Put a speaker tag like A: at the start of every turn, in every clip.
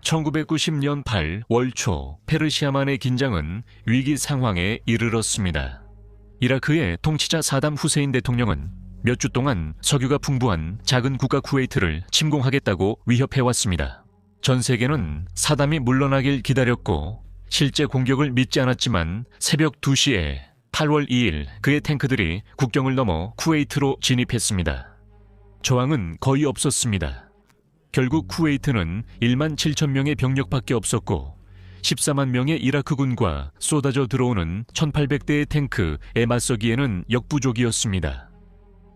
A: 1990년 8월 초 페르시아만의 긴장은 위기 상황에 이르렀습니다. 이라크의 통치자 사담 후세인 대통령은 몇 주 동안 석유가 풍부한 작은 국가 쿠웨이트를 침공하겠다고 위협해왔습니다. 전 세계는 사담이 물러나길 기다렸고 실제 공격을 믿지 않았지만 새벽 2시에 8월 2일 그의 탱크들이 국경을 넘어 쿠웨이트로 진입했습니다. 저항은 거의 없었습니다. 결국 쿠웨이트는 1만 7천 명의 병력밖에 없었고 14만 명의 이라크군과 쏟아져 들어오는 1,800대의 탱크에 맞서기에는 역부족이었습니다.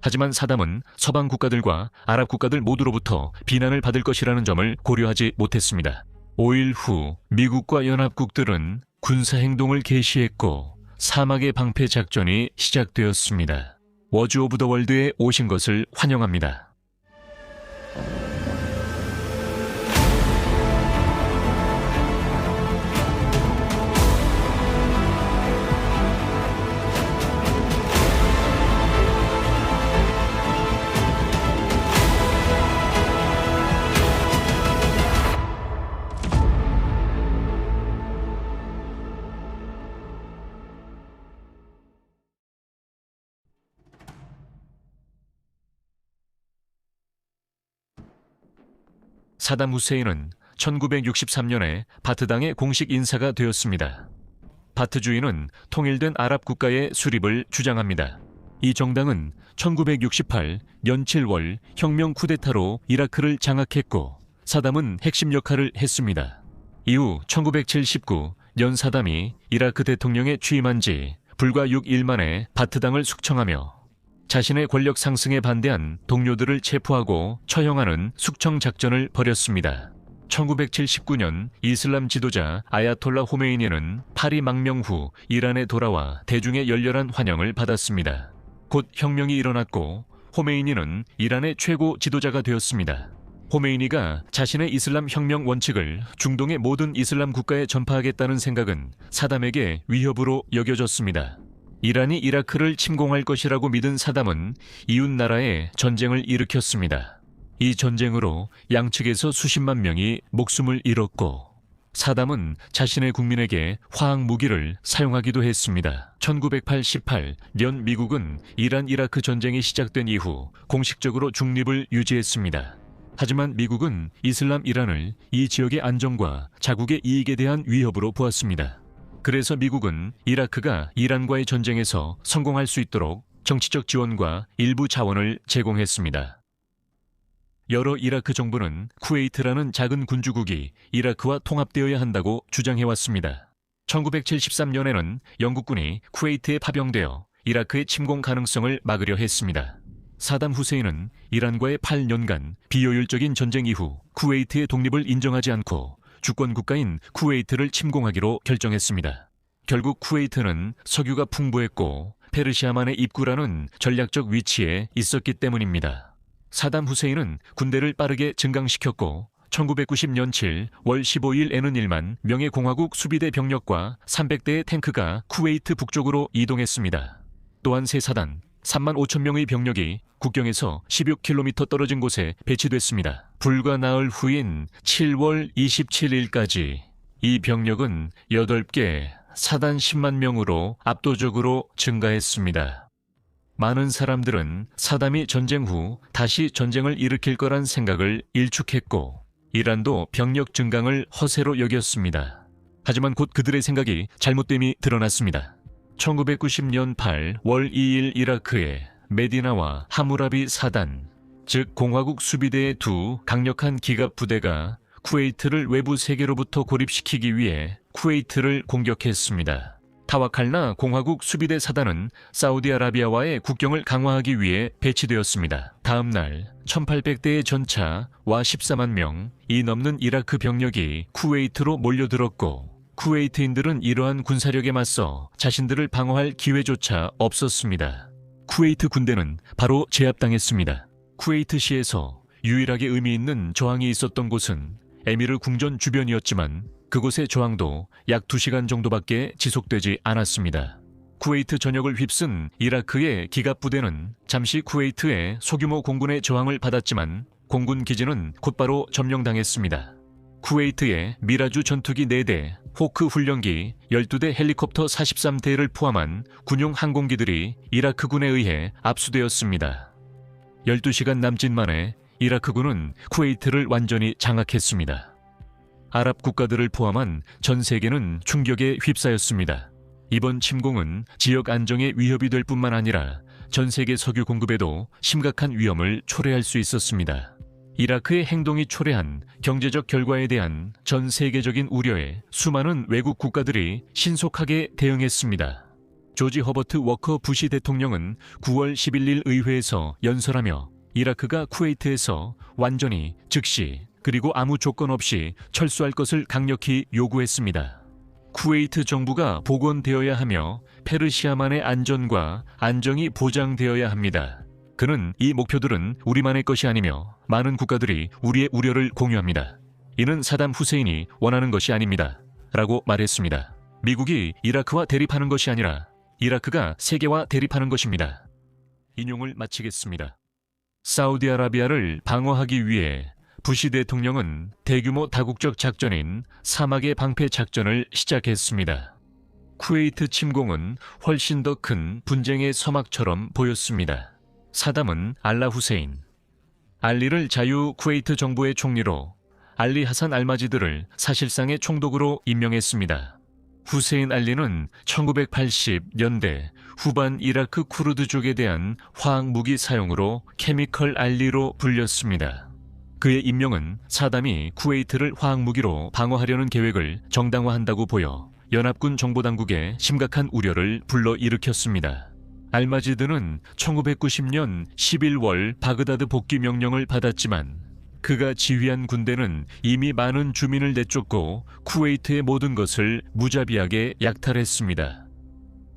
A: 하지만 사담은 서방 국가들과 아랍 국가들 모두로부터 비난을 받을 것이라는 점을 고려하지 못했습니다. 5일 후 미국과 연합국들은 군사행동을 개시했고 사막의 방패 작전이 시작되었습니다. 워즈 오브 더 월드에 오신 것을 환영합니다. 사담 후세인은 1963년에 바트당의 공식 인사가 되었습니다. 바트 주의는 통일된 아랍 국가의 수립을 주장합니다. 이 정당은 1968년 7월 혁명 쿠데타로 이라크를 장악했고 사담은 핵심 역할을 했습니다. 이후 1979년 사담이 이라크 대통령에 취임한 지 불과 6일 만에 바트당을 숙청하며 자신의 권력 상승에 반대한 동료들을 체포하고 처형하는 숙청 작전을 벌였습니다. 1979년 이슬람 지도자 아야톨라 호메이니는 파리 망명 후 이란에 돌아와 대중의 열렬한 환영을 받았습니다. 곧 혁명이 일어났고 호메이니는 이란의 최고 지도자가 되었습니다. 호메이니가 자신의 이슬람 혁명 원칙을 중동의 모든 이슬람 국가에 전파하겠다는 생각은 사담에게 위협으로 여겨졌습니다. 이란이 이라크를 침공할 것이라고 믿은 사담은 이웃 나라에 전쟁을 일으켰습니다. 이 전쟁으로 양측에서 수십만 명이 목숨을 잃었고 사담은 자신의 국민에게 화학 무기를 사용하기도 했습니다. 1988년 미국은 이란-이라크 전쟁이 시작된 이후 공식적으로 중립을 유지했습니다. 하지만 미국은 이슬람 이란을 이 지역의 안정과 자국의 이익에 대한 위협으로 보았습니다. 그래서 미국은 이라크가 이란과의 전쟁에서 성공할 수 있도록 정치적 지원과 일부 자원을 제공했습니다. 여러 이라크 정부는 쿠웨이트라는 작은 군주국이 이라크와 통합되어야 한다고 주장해왔습니다. 1973년에는 영국군이 쿠웨이트에 파병되어 이라크의 침공 가능성을 막으려 했습니다. 사담 후세인은 이란과의 8년간 비효율적인 전쟁 이후 쿠웨이트의 독립을 인정하지 않고 주권 국가인 쿠웨이트를 침공하기로 결정했습니다. 결국 쿠웨이트는 석유가 풍부했고 페르시아만의 입구라는 전략적 위치에 있었기 때문입니다. 사담 후세인은 군대를 빠르게 증강시켰고 1990년 7월 15일에는 1만 명의 공화국 수비대 병력과 300대의 탱크가 쿠웨이트 북쪽으로 이동했습니다. 또한 새 사단 3만 5천 명의 병력이 국경에서 16km 떨어진 곳에 배치됐습니다. 불과 나흘 후인 7월 27일까지 이 병력은 8개, 사단 10만 명으로 압도적으로 증가했습니다. 많은 사람들은 사담이 전쟁 후 다시 전쟁을 일으킬 거란 생각을 일축했고 이란도 병력 증강을 허세로 여겼습니다. 하지만 곧 그들의 생각이 잘못됨이 드러났습니다. 1990년 8월 2일 이라크의 메디나와 하무라비 사단, 즉 공화국 수비대의 두 강력한 기갑 부대가 쿠웨이트를 외부 세계로부터 고립시키기 위해 쿠웨이트를 공격했습니다. 타와칼나 공화국 수비대 사단은 사우디아라비아와의 국경을 강화하기 위해 배치되었습니다. 다음 날 1,800대의 전차와 14만 명이 넘는 이라크 병력이 쿠웨이트로 몰려들었고 쿠웨이트인들은 이러한 군사력에 맞서 자신들을 방어할 기회조차 없었습니다. 쿠웨이트 군대는 바로 제압당했습니다. 쿠웨이트시에서 유일하게 의미 있는 저항이 있었던 곳은 에미르 궁전 주변이었지만 그곳의 저항도 약 2시간 정도밖에 지속되지 않았습니다. 쿠웨이트 전역을 휩쓴 이라크의 기갑 부대는 잠시 쿠웨이트의 소규모 공군의 저항을 받았지만 공군 기지는 곧바로 점령당했습니다. 쿠웨이트에 미라주 전투기 4대, 호크 훈련기 12대, 헬리콥터 43대를 포함한 군용 항공기들이 이라크군에 의해 압수되었습니다. 12시간 남짓 만에 이라크군은 쿠웨이트를 완전히 장악했습니다. 아랍 국가들을 포함한 전 세계는 충격에 휩싸였습니다. 이번 침공은 지역 안정에 위협이 될 뿐만 아니라 전 세계 석유 공급에도 심각한 위험을 초래할 수 있었습니다. 이라크의 행동이 초래한 경제적 결과에 대한 전 세계적인 우려에 수많은 외국 국가들이 신속하게 대응했습니다. 조지 허버트 워커 부시 대통령은 9월 11일 의회에서 연설하며 이라크가 쿠웨이트에서 완전히 즉시 그리고 아무 조건 없이 철수할 것을 강력히 요구했습니다. 쿠웨이트 정부가 복원되어야 하며 페르시아만의 안전과 안정이 보장되어야 합니다. 그는 이 목표들은 우리만의 것이 아니며 많은 국가들이 우리의 우려를 공유합니다. 이는 사담 후세인이 원하는 것이 아닙니다. 라고 말했습니다. 미국이 이라크와 대립하는 것이 아니라 이라크가 세계와 대립하는 것입니다. 인용을 마치겠습니다. 사우디아라비아를 방어하기 위해 부시 대통령은 대규모 다국적 작전인 사막의 방패 작전을 시작했습니다. 쿠웨이트 침공은 훨씬 더 큰 분쟁의 서막처럼 보였습니다. 사담은 알라 후세인, 알리를 자유 쿠웨이트 정부의 총리로 알리 하산 알마지드를 사실상의 총독으로 임명했습니다. 후세인 알리는 1980년대 후반 이라크 쿠르드족에 대한 화학 무기 사용으로 케미컬 알리로 불렸습니다. 그의 임명은 사담이 쿠웨이트를 화학 무기로 방어하려는 계획을 정당화한다고 보여 연합군 정보당국에 심각한 우려를 불러일으켰습니다. 알마지드는 1990년 11월 바그다드 복귀 명령을 받았지만 그가 지휘한 군대는 이미 많은 주민을 내쫓고 쿠웨이트의 모든 것을 무자비하게 약탈했습니다.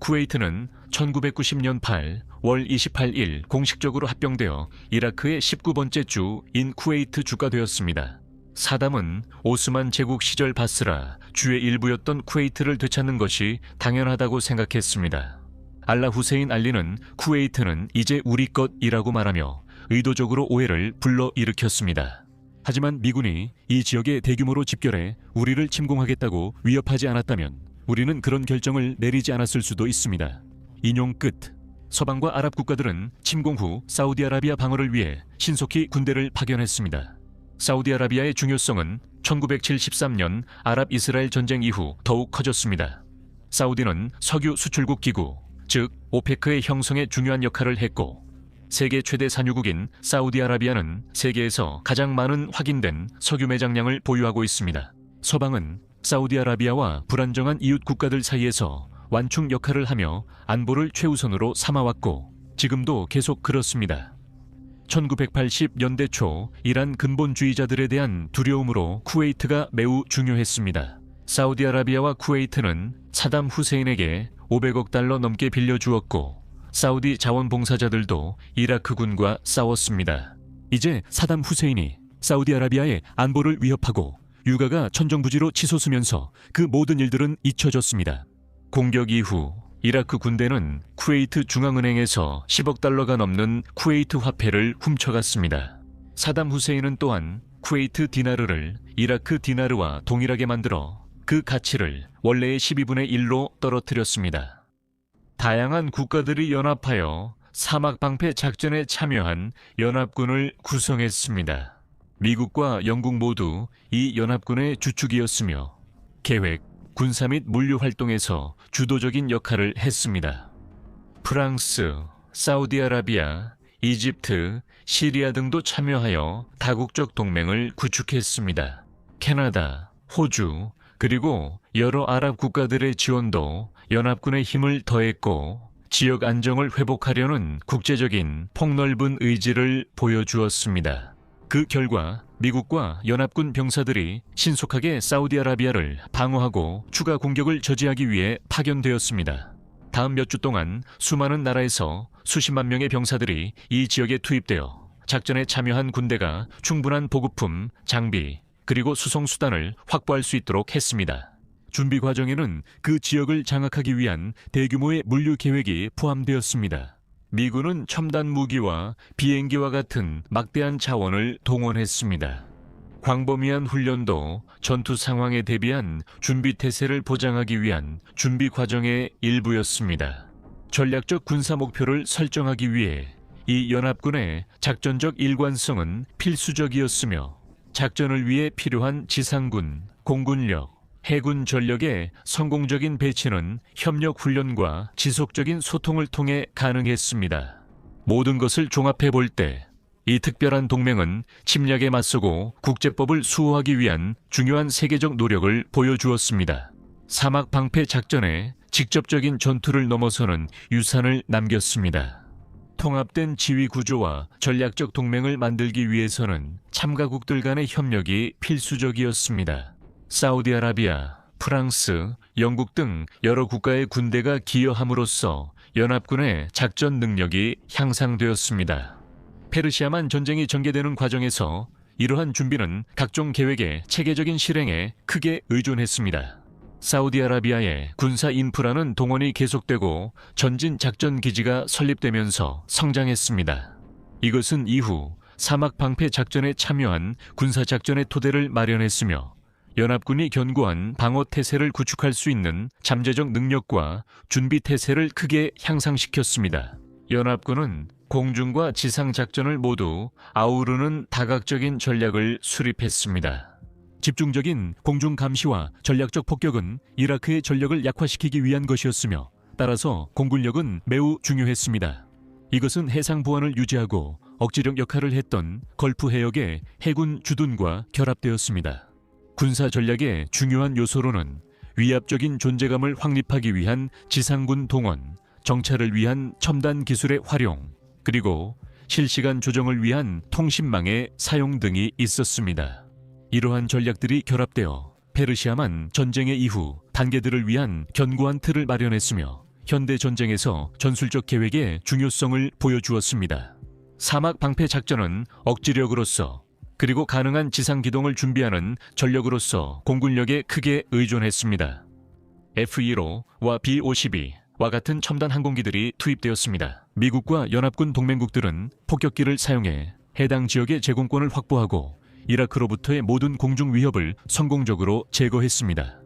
A: 쿠웨이트는 1990년 8월 28일 공식적으로 합병되어 이라크의 19번째 주인 쿠웨이트 주가 되었습니다. 사담은 오스만 제국 시절 바스라 주의 일부였던 쿠웨이트를 되찾는 것이 당연하다고 생각했습니다. 알라 후세인 알리는 쿠웨이트는 이제 우리 것이라고 말하며 의도적으로 오해를 불러일으켰습니다. 하지만 미군이 이 지역에 대규모로 집결해 우리를 침공하겠다고 위협하지 않았다면 우리는 그런 결정을 내리지 않았을 수도 있습니다. 인용 끝. 서방과 아랍 국가들은 침공 후 사우디아라비아 방어를 위해 신속히 군대를 파견했습니다. 사우디아라비아의 중요성은 1973년 아랍 이스라엘 전쟁 이후 더욱 커졌습니다. 사우디는 석유 수출국 기구, 즉 오페크의 형성에 중요한 역할을 했고 세계 최대 산유국인 사우디아라비아는 세계에서 가장 많은 확인된 석유 매장량을 보유하고 있습니다. 서방은 사우디아라비아와 불안정한 이웃 국가들 사이에서 완충 역할을 하며 안보를 최우선으로 삼아왔고 지금도 계속 그렇습니다. 1980년대 초 이란 근본주의자들에 대한 두려움으로 쿠웨이트가 매우 중요했습니다. 사우디아라비아와 쿠웨이트는 사담 후세인에게 500억 달러 넘게 빌려주었고 사우디 자원봉사자들도 이라크군과 싸웠습니다. 이제 사담 후세인이 사우디아라비아의 안보를 위협하고 유가가 천정부지로 치솟으면서 그 모든 일들은 잊혀졌습니다. 공격 이후 이라크 군대는 쿠웨이트 중앙은행에서 10억 달러가 넘는 쿠웨이트 화폐를 훔쳐갔습니다. 사담 후세인은 또한 쿠웨이트 디나르를 이라크 디나르와 동일하게 만들어 그 가치를 원래의 12분의 1로 떨어뜨렸습니다. 다양한 국가들이 연합하여 사막 방패 작전에 참여한 연합군을 구성했습니다. 미국과 영국 모두 이 연합군의 주축이었으며 계획, 군사 및 물류 활동에서 주도적인 역할을 했습니다. 프랑스, 사우디아라비아, 이집트, 시리아 등도 참여하여 다국적 동맹을 구축했습니다. 캐나다, 호주, 그리고 여러 아랍 국가들의 지원도 연합군의 힘을 더했고 지역 안정을 회복하려는 국제적인 폭넓은 의지를 보여주었습니다. 그 결과 미국과 연합군 병사들이 신속하게 사우디아라비아를 방어하고 추가 공격을 저지하기 위해 파견되었습니다. 다음 몇 주 동안 수많은 나라에서 수십만 명의 병사들이 이 지역에 투입되어 작전에 참여한 군대가 충분한 보급품, 장비, 그리고 수송수단을 확보할 수 있도록 했습니다. 준비 과정에는 그 지역을 장악하기 위한 대규모의 물류 계획이 포함되었습니다. 미군은 첨단 무기와 비행기와 같은 막대한 자원을 동원했습니다. 광범위한 훈련도 전투 상황에 대비한 준비 태세를 보장하기 위한 준비 과정의 일부였습니다. 전략적 군사 목표를 설정하기 위해 이 연합군의 작전적 일관성은 필수적이었으며 작전을 위해 필요한 지상군, 공군력, 해군 전력의 성공적인 배치는 협력 훈련과 지속적인 소통을 통해 가능했습니다. 모든 것을 종합해 볼 때 이 특별한 동맹은 침략에 맞서고 국제법을 수호하기 위한 중요한 세계적 노력을 보여주었습니다. 사막 방패 작전에 직접적인 전투를 넘어서는 유산을 남겼습니다. 통합된 지휘 구조와 전략적 동맹을 만들기 위해서는 참가국들 간의 협력이 필수적이었습니다. 사우디아라비아, 프랑스, 영국 등 여러 국가의 군대가 기여함으로써 연합군의 작전 능력이 향상되었습니다. 페르시아만 전쟁이 전개되는 과정에서 이러한 준비는 각종 계획의 체계적인 실행에 크게 의존했습니다. 사우디아라비아의 군사 인프라는 동원이 계속되고 전진 작전 기지가 설립되면서 성장했습니다. 이것은 이후 사막 방패 작전에 참여한 군사 작전의 토대를 마련했으며 연합군이 견고한 방어 태세를 구축할 수 있는 잠재적 능력과 준비 태세를 크게 향상시켰습니다. 연합군은 공중과 지상 작전을 모두 아우르는 다각적인 전략을 수립했습니다. 집중적인 공중 감시와 전략적 폭격은 이라크의 전력을 약화시키기 위한 것이었으며 따라서 공군력은 매우 중요했습니다. 이것은 해상 보안을 유지하고 억지력 역할을 했던 걸프 해역의 해군 주둔과 결합되었습니다. 군사 전략의 중요한 요소로는 위압적인 존재감을 확립하기 위한 지상군 동원, 정찰을 위한 첨단 기술의 활용, 그리고 실시간 조정을 위한 통신망의 사용 등이 있었습니다. 이러한 전략들이 결합되어 페르시아만 전쟁의 이후 단계들을 위한 견고한 틀을 마련했으며 현대 전쟁에서 전술적 계획의 중요성을 보여주었습니다. 사막 방패 작전은 억지력으로서 그리고 가능한 지상 기동을 준비하는 전력으로서 공군력에 크게 의존했습니다. F-15와 B-52와 같은 첨단 항공기들이 투입되었습니다. 미국과 연합군 동맹국들은 폭격기를 사용해 해당 지역의 제공권을 확보하고 이라크로부터의 모든 공중 위협을 성공적으로 제거했습니다.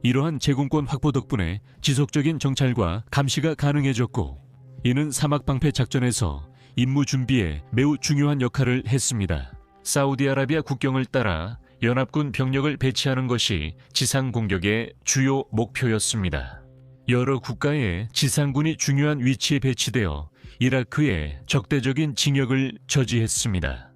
A: 이러한 제공권 확보 덕분에 지속적인 정찰과 감시가 가능해졌고 이는 사막 방패 작전에서 임무 준비에 매우 중요한 역할을 했습니다. 사우디아라비아 국경을 따라 연합군 병력을 배치하는 것이 지상 공격의 주요 목표였습니다. 여러 국가의 지상군이 중요한 위치에 배치되어 이라크의 적대적인 진격을 저지했습니다.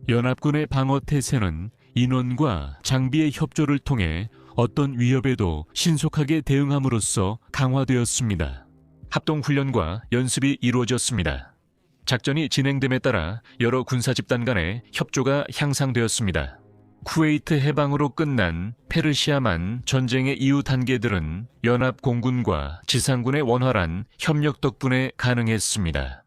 A: 연합군의 방어 태세는 인원과 장비의 협조를 통해 어떤 위협에도 신속하게 대응함으로써 강화되었습니다. 합동훈련과 연습이 이루어졌습니다. 작전이 진행됨에 따라 여러 군사 집단 간의 협조가 향상되었습니다. 쿠웨이트 해방으로 끝난 페르시아만 전쟁의 이후 단계들은 연합 공군과 지상군의 원활한 협력 덕분에 가능했습니다.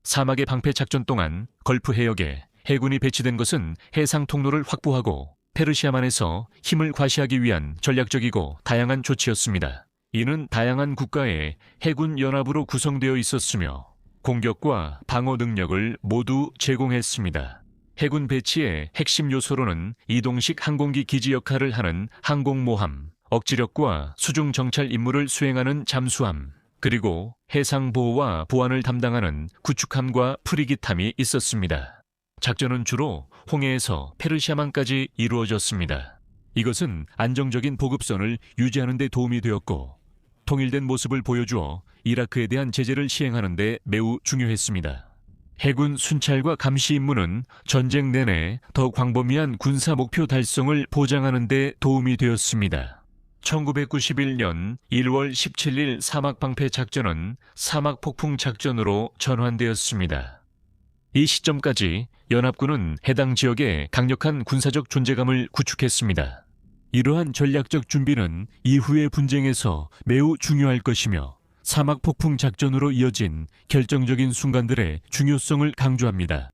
A: 사막의 방패 작전 동안 걸프 해역에 해군이 배치된 것은 해상 통로를 확보하고 페르시아만에서 힘을 과시하기 위한 전략적이고 다양한 조치였습니다. 이는 다양한 국가의 해군 연합으로 구성되어 있었으며 공격과 방어 능력을 모두 제공했습니다. 해군 배치의 핵심 요소로는 이동식 항공기 기지 역할을 하는 항공모함, 억지력과 수중 정찰 임무를 수행하는 잠수함, 그리고 해상 보호와 보안을 담당하는 구축함과 프리깃함이 있었습니다. 작전은 주로 홍해에서 페르시아만까지 이루어졌습니다. 이것은 안정적인 보급선을 유지하는 데 도움이 되었고 통일된 모습을 보여주어 이라크에 대한 제재를 시행하는 데 매우 중요했습니다. 해군 순찰과 감시 임무는 전쟁 내내 더 광범위한 군사 목표 달성을 보장하는 데 도움이 되었습니다. 1991년 1월 17일 사막방패 작전은 사막폭풍 작전으로 전환되었습니다. 이 시점까지 연합군은 해당 지역에 강력한 군사적 존재감을 구축했습니다. 이러한 전략적 준비는 이후의 분쟁에서 매우 중요할 것이며 사막폭풍 작전으로 이어진 결정적인 순간들의 중요성을 강조합니다.